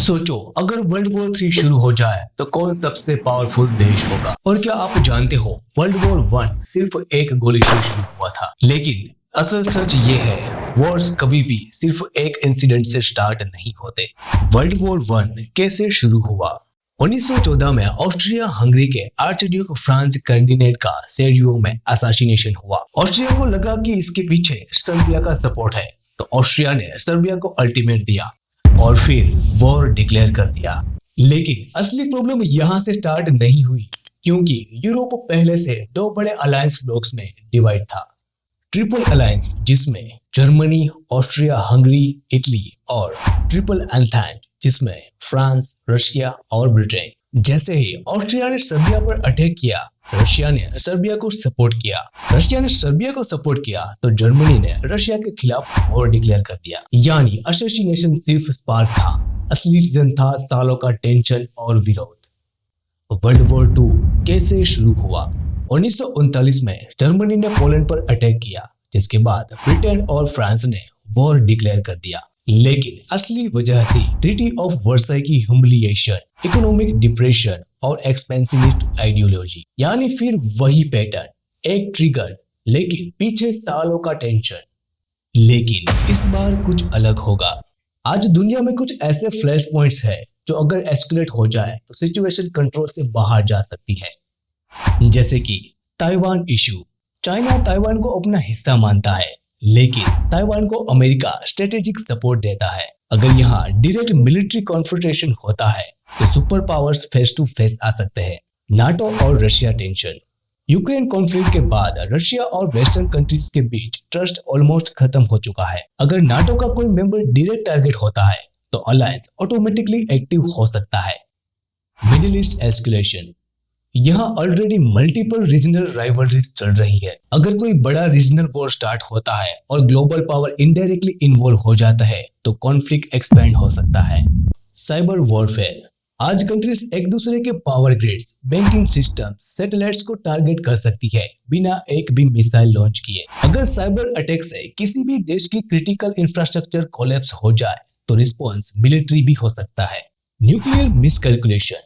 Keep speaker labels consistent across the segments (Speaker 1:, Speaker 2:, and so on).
Speaker 1: सोचो, अगर world war 3 शुरू हो जाए तो कौन सबसे पावरफुल देश होगा। और क्या आप जानते हो, वर्ल्ड वॉर 1 सिर्फ एक गोली से शुरू हुआ था, लेकिन असल सच ये है, वॉर्स कभी भी सिर्फ एक इंसिडेंट से स्टार्ट नहीं होते। वर्ल्ड वॉर 1 कैसे शुरू हुआ? 1914 में ऑस्ट्रिया हंगरी के आर्चड्यूक फ्रांज फर्डिनेंड का सेरियो में असैसिनेशन हुआ। ऑस्ट्रिया को लगा कि इसके पीछे सर्बिया का सपोर्ट है, तो ऑस्ट्रिया ने सर्बिया को अल्टीमेट दिया और फिर वॉर डिक्लेयर कर दिया। लेकिन असली प्रॉब्लम यहाँ से स्टार्ट नहीं हुई, क्योंकि यूरोप पहले से दो बड़े अलायंस ब्लॉक्स में डिवाइड था। ट्रिपल अलायंस, जिसमें जर्मनी, ऑस्ट्रिया हंगरी, इटली, और ट्रिपल एंटेंट, जिसमें फ्रांस, रशिया और ब्रिटेन। जैसे ही ऑस्ट्रिया ने सर्बिया पर अटैक किया, रशिया ने सर्बिया को सपोर्ट किया। रशिया ने सर्बिया को सपोर्ट किया तो जर्मनी ने रशिया के खिलाफ वॉर डिक्लेयर कर दिया। यानी असैसिनेशन सिर्फ स्पार्क था, असली रीजन था सालों का टेंशन और विरोध। वर्ल्ड वॉर 2 कैसे शुरू हुआ? 1939 में जर्मनी ने पोलैंड पर अटैक किया, जिसके बाद ब्रिटेन और फ्रांस ने वॉर डिक्लेयर कर दिया। लेकिन असली वजह थी ट्रीटी ऑफ वर्साई की ह्यूमिलिएशन, इकोनॉमिक डिप्रेशन और एक्सपेंसिविस्ट आइडियोलॉजी। यानी फिर वही पैटर्न, एक ट्रिगर, लेकिन पीछे सालों का टेंशन। लेकिन इस बार कुछ अलग होगा। आज दुनिया में कुछ ऐसे फ्लैश पॉइंट्स हैं जो अगर एस्केलेट हो जाए तो सिचुएशन कंट्रोल से बाहर जा सकती है। जैसे कि ताइवान इशू। चाइना ताइवान को अपना हिस्सा मानता है, लेकिन ताइवान को अमेरिका स्ट्रेटेजिक सपोर्ट देता है। अगर यहाँ डायरेक्ट मिलिट्री कॉन्फ्रंटेशन होता है तो super powers face to face आ सकते हैं। नाटो और रशिया टेंशन। यूक्रेन कॉन्फ्लिक्ट के बाद रशिया और वेस्टर्न कंट्रीज के बीच ट्रस्ट ऑलमोस्ट खत्म हो चुका है। अगर नाटो का कोई मेंबर डायरेक्ट टारगेट होता है तो अलायंस ऑटोमेटिकली एक्टिव हो सकता है। Middle east escalation. यहाँ ऑलरेडी मल्टीपल रीजनल राइवलरीज चल रही है। अगर कोई बड़ा रीजनल वॉर स्टार्ट होता है और ग्लोबल पावर इनडायरेक्टली इन्वॉल्व हो जाता है तो कॉन्फ्लिक्ट एक्सपेंड हो सकता है। Cyber warfare. आज कंट्रीज एक दूसरे के power grids, banking system, satellites को टारगेट कर सकती है बिना एक भी मिसाइल लॉन्च किए। अगर साइबर अटैक से किसी भी देश की क्रिटिकल इंफ्रास्ट्रक्चर कोलैप्स हो जाए तो रिस्पॉन्स मिलिट्री भी हो सकता है। Nuclear miscalculation.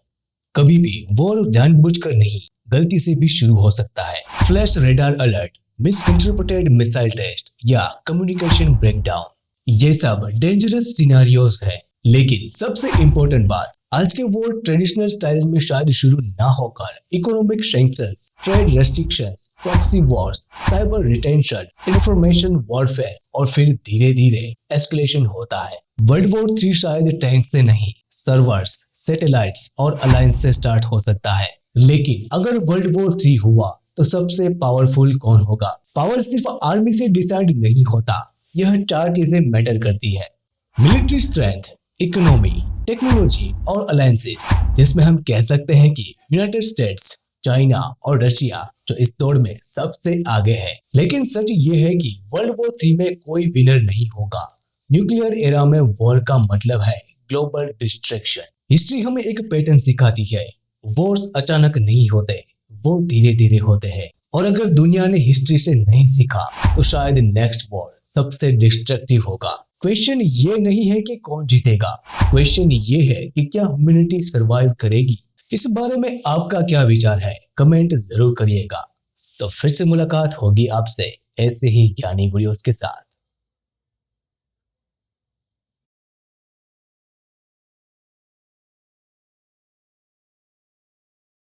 Speaker 1: कभी भी वॉर जानबूझकर नहीं, गलती से भी शुरू हो सकता है। Flash radar alert, misinterpreted missile test या कम्युनिकेशन ब्रेकडाउन, ये सब डेंजरस सिनेरियोज है। लेकिन सबसे इंपॉर्टेंट बात, आज के वॉर ट्रेडिशनल स्टाइल में शायद शुरू ना होकर economic sanctions, trade restrictions, proxy Wars, cyber retention, information warfare और फिर धीरे धीरे एस्केलेशन होता है। वर्ल्ड वॉर 3 शायद टैंक से नहीं, सर्वर्स, सैटेलाइट्स और अलायंस से स्टार्ट हो सकता है। लेकिन अगर वर्ल्ड वॉर 3 हुआ तो सबसे पावरफुल कौन होगा? पावर सिर्फ आर्मी से डिसाइड नहीं होता, यह 4 चीजें मैटर करती है। मिलिट्री स्ट्रेंथ, इकोनॉमी, टेक्नोलॉजी और अलायंसेस, जिसमें हम कह सकते हैं कि यूनाइटेड स्टेट्स, चाइना और रशिया जो इस दौड़ में सबसे आगे है। लेकिन सच ये है कि वर्ल्ड वॉर 3 में कोई विनर नहीं होगा। न्यूक्लियर एरा में वॉर का मतलब है ग्लोबल डिस्ट्रैक्शन। हिस्ट्री हमें एक पैटर्न सिखाती है, वॉर्स अचानक नहीं होते, वो धीरे धीरे होते हैं। और अगर दुनिया ने हिस्ट्री से नहीं सीखा तो शायद नेक्स्ट वॉर सबसे डिस्ट्रक्टिव होगा। क्वेश्चन ये नहीं है कि कौन जीतेगा, क्वेश्चन ये है कि क्या ह्यूमैनिटी सरवाइव करेगी। इस बारे में आपका क्या विचार है, कमेंट जरूर करिएगा। तो फिर से मुलाकात होगी आपसे ऐसे ही ज्ञानी वीडियोस के साथ।